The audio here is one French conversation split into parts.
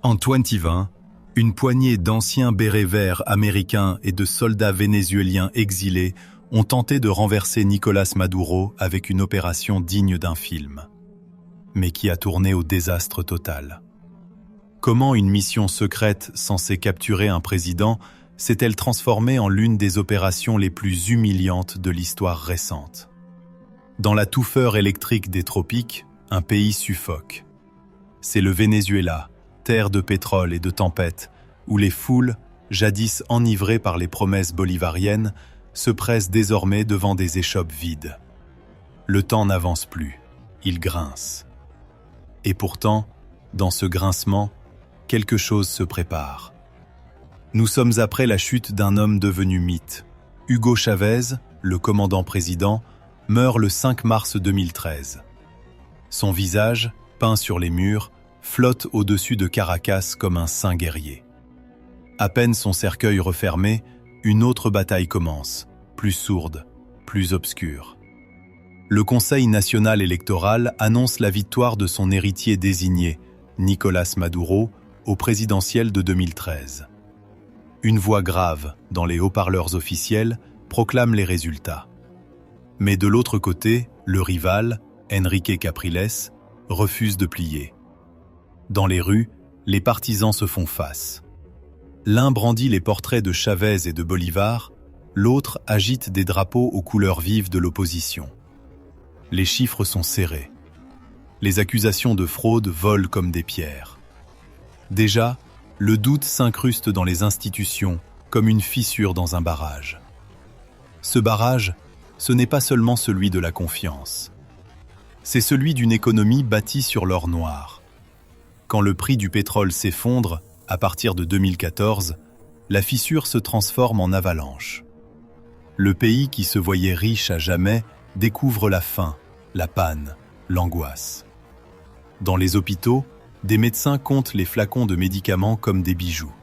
En 2020, une poignée d'anciens bérets verts américains et de soldats vénézuéliens exilés ont tenté de renverser Nicolás Maduro avec une opération digne d'un film, mais qui a tourné au désastre total. Comment une mission secrète censée capturer un président s'est-elle transformée en l'une des opérations les plus humiliantes de l'histoire récente? Dans la touffeur électrique des tropiques, un pays suffoque. C'est le Venezuela, terre de pétrole et de tempêtes, où les foules, jadis enivrées par les promesses bolivariennes, se pressent désormais devant des échoppes vides. Le temps n'avance plus, il grince. Et pourtant, dans ce grincement, quelque chose se prépare. Nous sommes après la chute d'un homme devenu mythe. Hugo Chavez, le commandant-président, meurt le 5 mars 2013. Son visage, peint sur les murs, flotte au-dessus de Caracas comme un saint guerrier. À peine son cercueil refermé, une autre bataille commence, plus sourde, plus obscure. Le Conseil national électoral annonce la victoire de son héritier désigné, Nicolás Maduro, au présidentiel de 2013. Une voix grave, dans les haut-parleurs officiels, proclame les résultats. Mais de l'autre côté, le rival, Enrique Capriles, refuse de plier. Dans les rues, les partisans se font face. L'un brandit les portraits de Chavez et de Bolivar, l'autre agite des drapeaux aux couleurs vives de l'opposition. Les chiffres sont serrés. Les accusations de fraude volent comme des pierres. Déjà, le doute s'incruste dans les institutions comme une fissure dans un barrage. Ce barrage, ce n'est pas seulement celui de la confiance. C'est celui d'une économie bâtie sur l'or noir. Quand le prix du pétrole s'effondre, à partir de 2014, la fissure se transforme en avalanche. Le pays qui se voyait riche à jamais découvre la faim, la panne, l'angoisse. Dans les hôpitaux, des médecins comptent les flacons de médicaments comme des bijoux.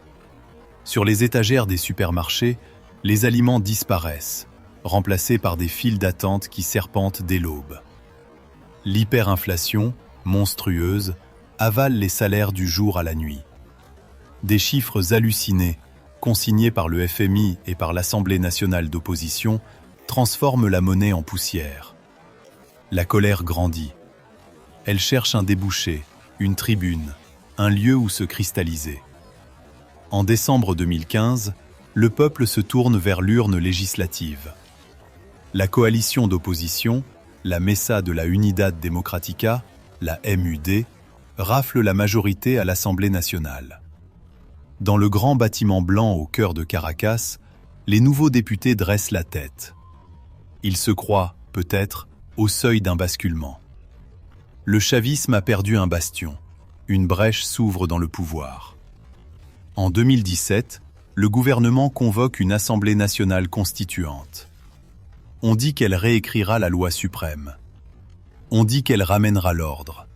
Sur les étagères des supermarchés, les aliments disparaissent, remplacés par des files d'attente qui serpentent dès l'aube. L'hyperinflation, monstrueuse, avale les salaires du jour à la nuit. Des chiffres hallucinés, consignés par le FMI et par l'Assemblée nationale d'opposition, transforment la monnaie en poussière. La colère grandit. Elle cherche un débouché, une tribune, un lieu où se cristalliser. En décembre 2015, le peuple se tourne vers l'urne législative. La coalition d'opposition, la Mesa de la Unidad Democrática, la MUD, rafle la majorité à l'Assemblée nationale. Dans le grand bâtiment blanc au cœur de Caracas, les nouveaux députés dressent la tête. Ils se croient, peut-être, au seuil d'un basculement. Le chavisme a perdu un bastion. Une brèche s'ouvre dans le pouvoir. En 2017, le gouvernement convoque une Assemblée nationale constituante. On dit qu'elle réécrira la loi suprême. On dit qu'elle ramènera l'ordre.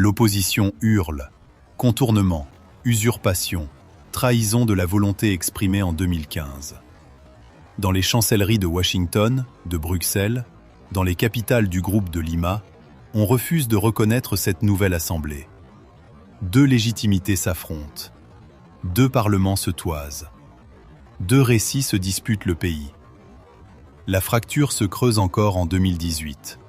L'opposition hurle. Contournement, usurpation, trahison de la volonté exprimée en 2015. Dans les chancelleries de Washington, de Bruxelles, dans les capitales du groupe de Lima, on refuse de reconnaître cette nouvelle assemblée. Deux légitimités s'affrontent. Deux parlements se toisent. Deux récits se disputent le pays. La fracture se creuse encore en 2018.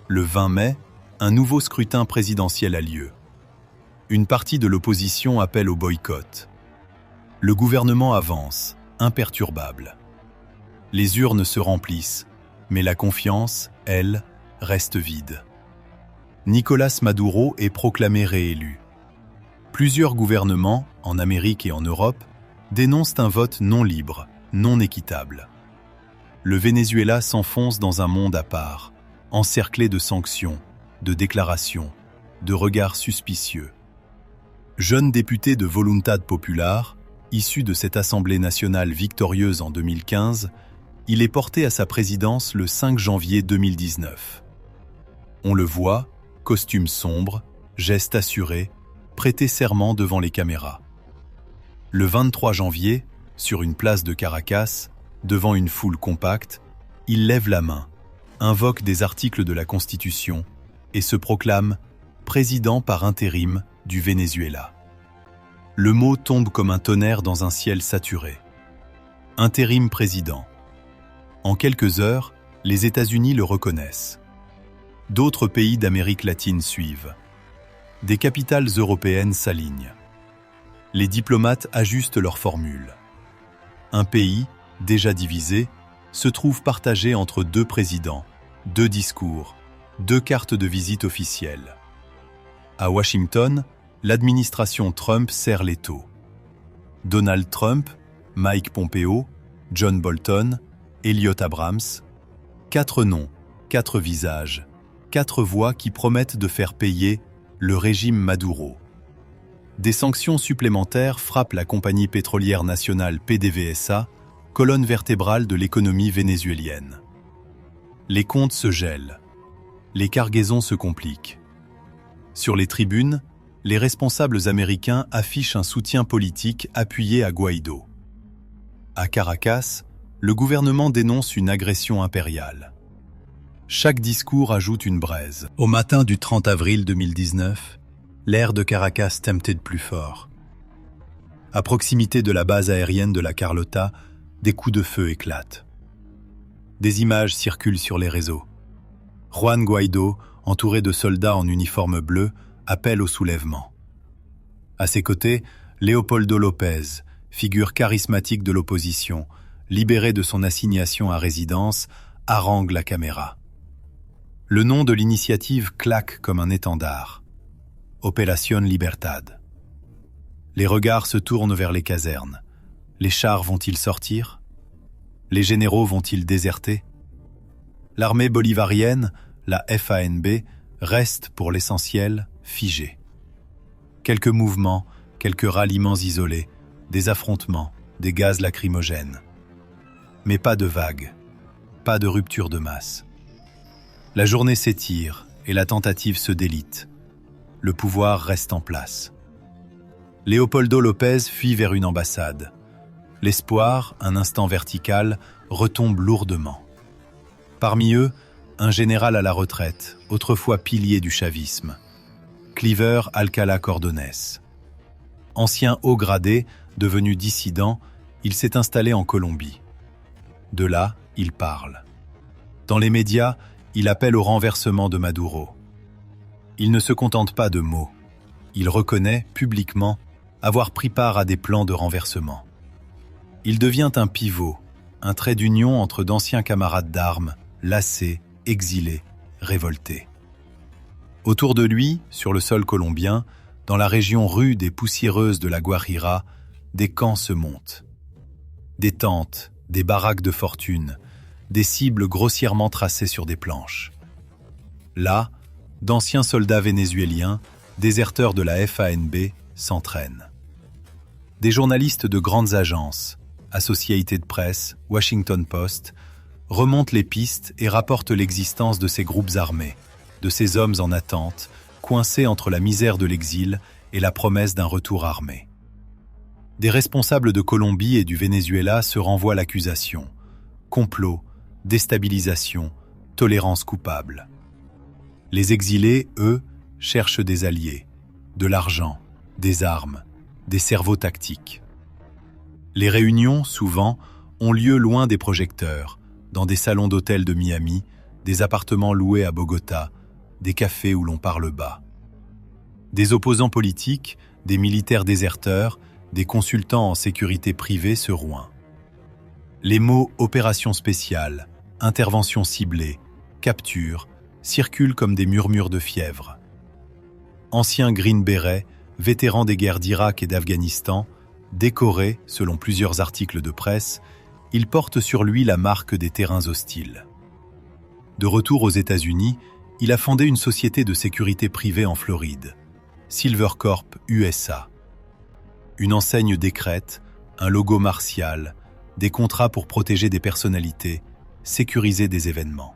Le 20 mai, un nouveau scrutin présidentiel a lieu. Une partie de l'opposition appelle au boycott. Le gouvernement avance, imperturbable. Les urnes se remplissent, mais la confiance, elle, reste vide. Nicolás Maduro est proclamé réélu. Plusieurs gouvernements, en Amérique et en Europe, dénoncent un vote non libre, non équitable. Le Venezuela s'enfonce dans un monde à part, encerclé de sanctions, de déclarations, de regards suspicieux. Jeune député de Voluntad Popular, issu de cette Assemblée nationale victorieuse en 2015, il est porté à sa présidence le 5 janvier 2019. On le voit, costume sombre, geste assuré, prêter serment devant les caméras. Le 23 janvier, sur une place de Caracas, devant une foule compacte, il lève la main, invoque des articles de la Constitution et se proclame président par intérim du Venezuela. le mot tombe comme un tonnerre dans un ciel saturé. Intérim président. En quelques heures, les États-Unis le reconnaissent. D'autres pays d'Amérique latine suivent. Des capitales européennes s'alignent. Les diplomates ajustent leurs formules. Un pays, déjà divisé, se trouve partagé entre deux présidents, deux discours, deux cartes de visite officielles. À Washington, l'administration Trump serre l'étau. Donald Trump, Mike Pompeo, John Bolton, Elliott Abrams, 4 noms, 4 visages, 4 voix qui promettent de faire payer le régime Maduro. Des sanctions supplémentaires frappent la compagnie pétrolière nationale PDVSA, colonne vertébrale de l'économie vénézuélienne. Les comptes se gèlent. Les cargaisons se compliquent. Sur les tribunes, les responsables américains affichent un soutien politique appuyé à Guaidó. À Caracas, le gouvernement dénonce une agression impériale. Chaque discours ajoute une braise. Au matin du 30 avril 2019, l'air de Caracas temptait de plus fort. À proximité de la base aérienne de la Carlota, des coups de feu éclatent. Des images circulent sur les réseaux. Juan Guaidó, entouré de soldats en uniforme bleu, appelle au soulèvement. À ses côtés, Leopoldo López, figure charismatique de l'opposition, libéré de son assignation à résidence, harangue la caméra. Le nom de l'initiative claque comme un étendard. Opération Libertad. Les regards se tournent vers les casernes. Les chars vont-ils sortir? Les généraux vont-ils déserter? L'armée bolivarienne, la FANB, reste pour l'essentiel figée. Quelques mouvements, quelques ralliements isolés, des affrontements, des gaz lacrymogènes. Mais pas de vagues, pas de rupture de masse. La journée s'étire et la tentative se délite. Le pouvoir reste en place. Leopoldo López fuit vers une ambassade. L'espoir, un instant vertical, retombe lourdement. Parmi eux, un général à la retraite, autrefois pilier du chavisme, Cliver Alcalá Cordonès. Ancien haut gradé, devenu dissident, il s'est installé en Colombie. De là, il parle. Dans les médias, il appelle au renversement de Maduro. Il ne se contente pas de mots. Il reconnaît, publiquement, avoir pris part à des plans de renversement. Il devient un pivot, un trait d'union entre d'anciens camarades d'armes, lassés, exilés, révoltés. Autour de lui, sur le sol colombien, dans la région rude et poussiéreuse de la Guajira, des camps se montent. Des tentes, des baraques de fortune, des cibles grossièrement tracées sur des planches. Là, d'anciens soldats vénézuéliens, déserteurs de la FANB, s'entraînent. Des journalistes de grandes agences, Associated Press, Washington Post, remontent les pistes et rapportent l'existence de ces groupes armés, de ces hommes en attente, coincés entre la misère de l'exil et la promesse d'un retour armé. Des responsables de Colombie et du Venezuela se renvoient l'accusation. Complot, déstabilisation, tolérance coupable. Les exilés, eux, cherchent des alliés, de l'argent, des armes, des cerveaux tactiques. Les réunions, souvent, ont lieu loin des projecteurs, dans des salons d'hôtels de Miami, des appartements loués à Bogota, des cafés où l'on parle bas. Des opposants politiques, des militaires déserteurs, des consultants en sécurité privée se roinent. Les mots « opération spéciale »,« intervention ciblée »,« capture » circulent comme des murmures de fièvre. Ancien Green Beret, vétéran des guerres d'Irak et d'Afghanistan, décoré, selon plusieurs articles de presse, il porte sur lui la marque des terrains hostiles. De retour aux États-Unis, il a fondé une société de sécurité privée en Floride, Silvercorp USA. Une enseigne décrète, un logo martial, des contrats pour protéger des personnalités, sécuriser des événements.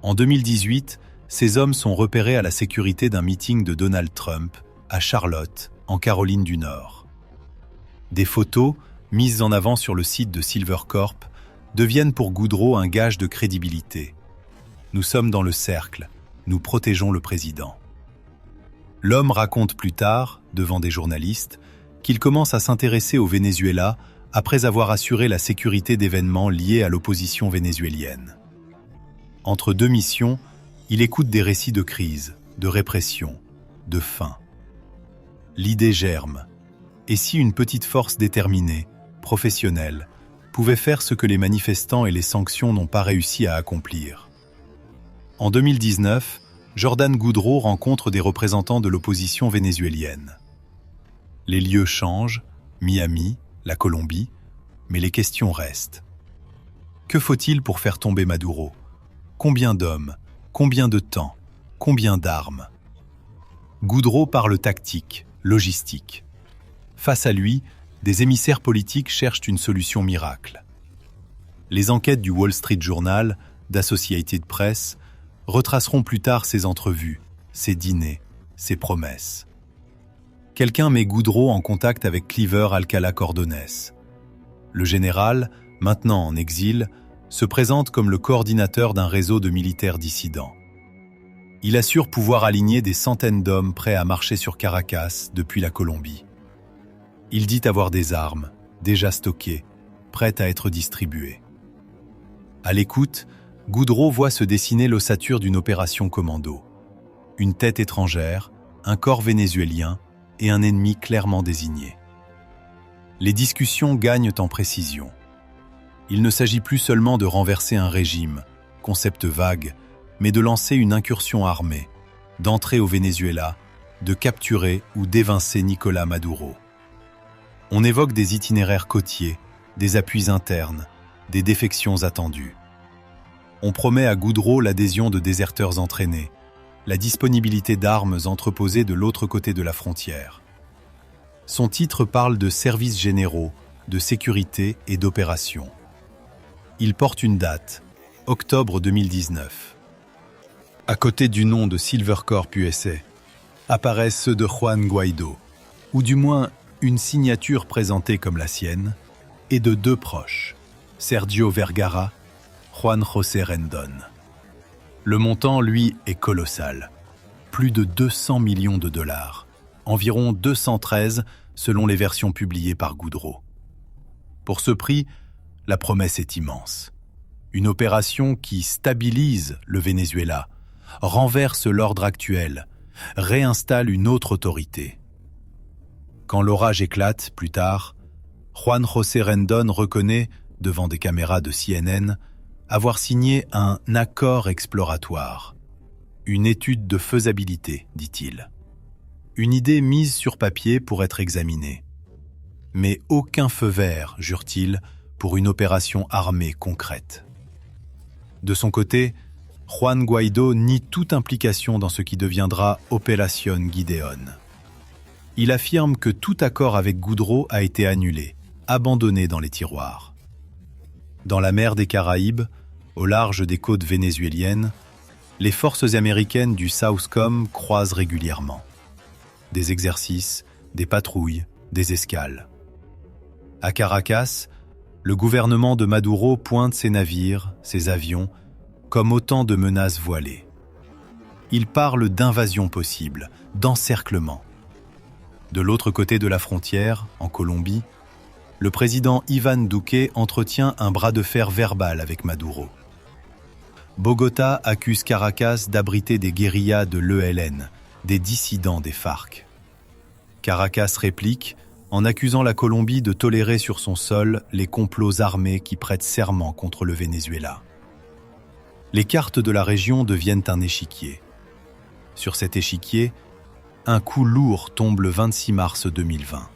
En 2018, ces hommes sont repérés à la sécurité d'un meeting de Donald Trump à Charlotte, en Caroline du Nord. Des photos, mises en avant sur le site de Silvercorp, deviennent pour Goudreau un gage de crédibilité. Nous sommes dans le cercle, nous protégeons le président. L'homme raconte plus tard, devant des journalistes, qu'il commence à s'intéresser au Venezuela après avoir assuré la sécurité d'événements liés à l'opposition vénézuélienne. Entre deux missions, il écoute des récits de crise, de répression, de faim. L'idée germe. Et si une petite force déterminée, professionnelle, pouvait faire ce que les manifestants et les sanctions n'ont pas réussi à accomplir? En 2019, Jordan Goudreau rencontre des représentants de l'opposition vénézuélienne. Les lieux changent, Miami, la Colombie, mais les questions restent. Que faut-il pour faire tomber Maduro? Combien d'hommes? Combien de temps? Combien d'armes? Goudreau parle tactique, logistique. Face à lui, des émissaires politiques cherchent une solution miracle. Les enquêtes du Wall Street Journal, d'Associated Press, retraceront plus tard ses entrevues, ses dîners, ses promesses. Quelqu'un met Goudreau en contact avec Cliver Alcala Cordonès. Le général, maintenant en exil, se présente comme le coordinateur d'un réseau de militaires dissidents. Il assure pouvoir aligner des centaines d'hommes prêts à marcher sur Caracas depuis la Colombie. Il dit avoir des armes, déjà stockées, prêtes à être distribuées. À l'écoute, Goudreau voit se dessiner l'ossature d'une opération commando. Une tête étrangère, un corps vénézuélien et un ennemi clairement désigné. Les discussions gagnent en précision. Il ne s'agit plus seulement de renverser un régime, concept vague, mais de lancer une incursion armée, d'entrer au Venezuela, de capturer ou d'évincer Nicolás Maduro. On évoque des itinéraires côtiers, des appuis internes, des défections attendues. On promet à Goudreau l'adhésion de déserteurs entraînés, la disponibilité d'armes entreposées de l'autre côté de la frontière. Son titre parle de services généraux, de sécurité et d'opération. Il porte une date, octobre 2019. À côté du nom de Silvercorp USA, apparaissent ceux de Juan Guaidó, ou du moins une signature présentée comme la sienne, et de deux proches, Sergio Vergara, Juan José Rendón. Le montant, lui, est colossal. Plus de 200 millions de dollars, environ 213 selon les versions publiées par Goudreau. Pour ce prix, la promesse est immense. Une opération qui stabilise le Venezuela, renverse l'ordre actuel, réinstalle une autre autorité. Quand l'orage éclate, plus tard, Juan José Rendón reconnaît, devant des caméras de CNN, avoir signé un accord exploratoire. Une étude de faisabilité, dit-il. Une idée mise sur papier pour être examinée. Mais aucun feu vert, jure-t-il, pour une opération armée concrète. De son côté, Juan Guaidó nie toute implication dans ce qui deviendra Opération Gideon. Il affirme que tout accord avec Goudreau a été annulé, abandonné dans les tiroirs. Dans la mer des Caraïbes, au large des côtes vénézuéliennes, les forces américaines du Southcom croisent régulièrement. Des exercices, des patrouilles, des escales. À Caracas, le gouvernement de Maduro pointe ses navires, ses avions, comme autant de menaces voilées. Il parle d'invasion possible, d'encerclement. De l'autre côté de la frontière, en Colombie, le président Iván Duque entretient un bras de fer verbal avec Maduro. Bogota accuse Caracas d'abriter des guérillas de l'ELN, des dissidents des FARC. Caracas réplique en accusant la Colombie de tolérer sur son sol les complots armés qui prêtent serment contre le Venezuela. Les cartes de la région deviennent un échiquier. Sur cet échiquier, un coup lourd tombe le 26 mars 2020.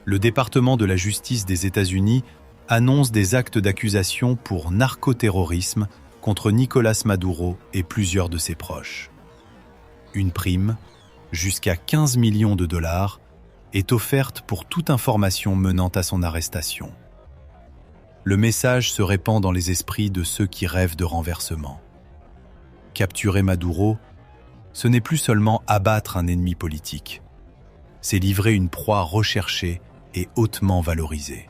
Le département de la justice des États-Unis annonce des actes d'accusation pour narcoterrorisme contre Nicolás Maduro et plusieurs de ses proches. Une prime, jusqu'à 15 millions de dollars, est offerte pour toute information menant à son arrestation. Le message se répand dans les esprits de ceux qui rêvent de renversement. Capturer Maduro, ce n'est plus seulement abattre un ennemi politique, c'est livrer une proie recherchée et hautement valorisée.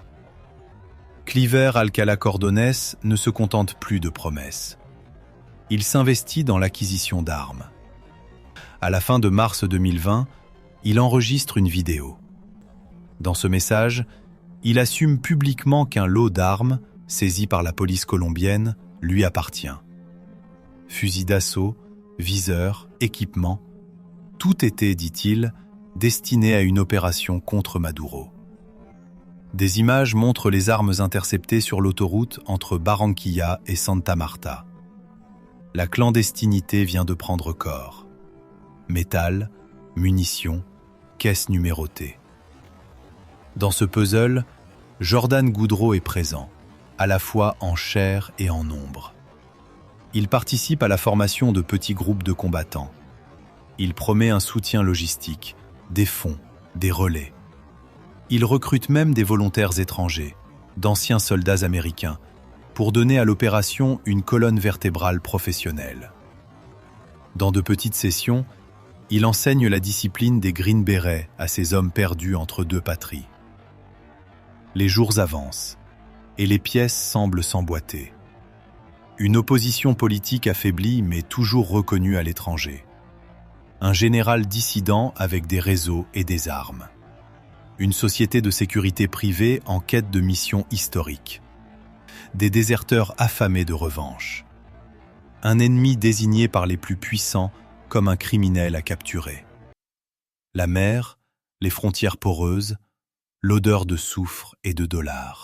Cliver Alcala Cordonès ne se contente plus de promesses. Il s'investit dans l'acquisition d'armes. À la fin de mars 2020, il enregistre une vidéo. Dans ce message, il assume publiquement qu'un lot d'armes, saisi par la police colombienne, lui appartient. Fusils d'assaut, viseurs, équipements, tout était, dit-il, destiné à une opération contre Maduro. Des images montrent les armes interceptées sur l'autoroute entre Barranquilla et Santa Marta. La clandestinité vient de prendre corps. Métal, munitions, caisses numérotées. Dans ce puzzle, Jordan Goudreau est présent, à la fois en chair et en ombre. Il participe à la formation de petits groupes de combattants. Il promet un soutien logistique, des fonds, des relais. Il recrute même des volontaires étrangers, d'anciens soldats américains, pour donner à l'opération une colonne vertébrale professionnelle. Dans de petites sessions, il enseigne la discipline des Green Berets à ces hommes perdus entre deux patries. Les jours avancent, et les pièces semblent s'emboîter. Une opposition politique affaiblie mais toujours reconnue à l'étranger. Un général dissident avec des réseaux et des armes. Une société de sécurité privée en quête de missions historiques. Des déserteurs affamés de revanche. Un ennemi désigné par les plus puissants comme un criminel à capturer. La mer, les frontières poreuses, l'odeur de soufre et de dollars.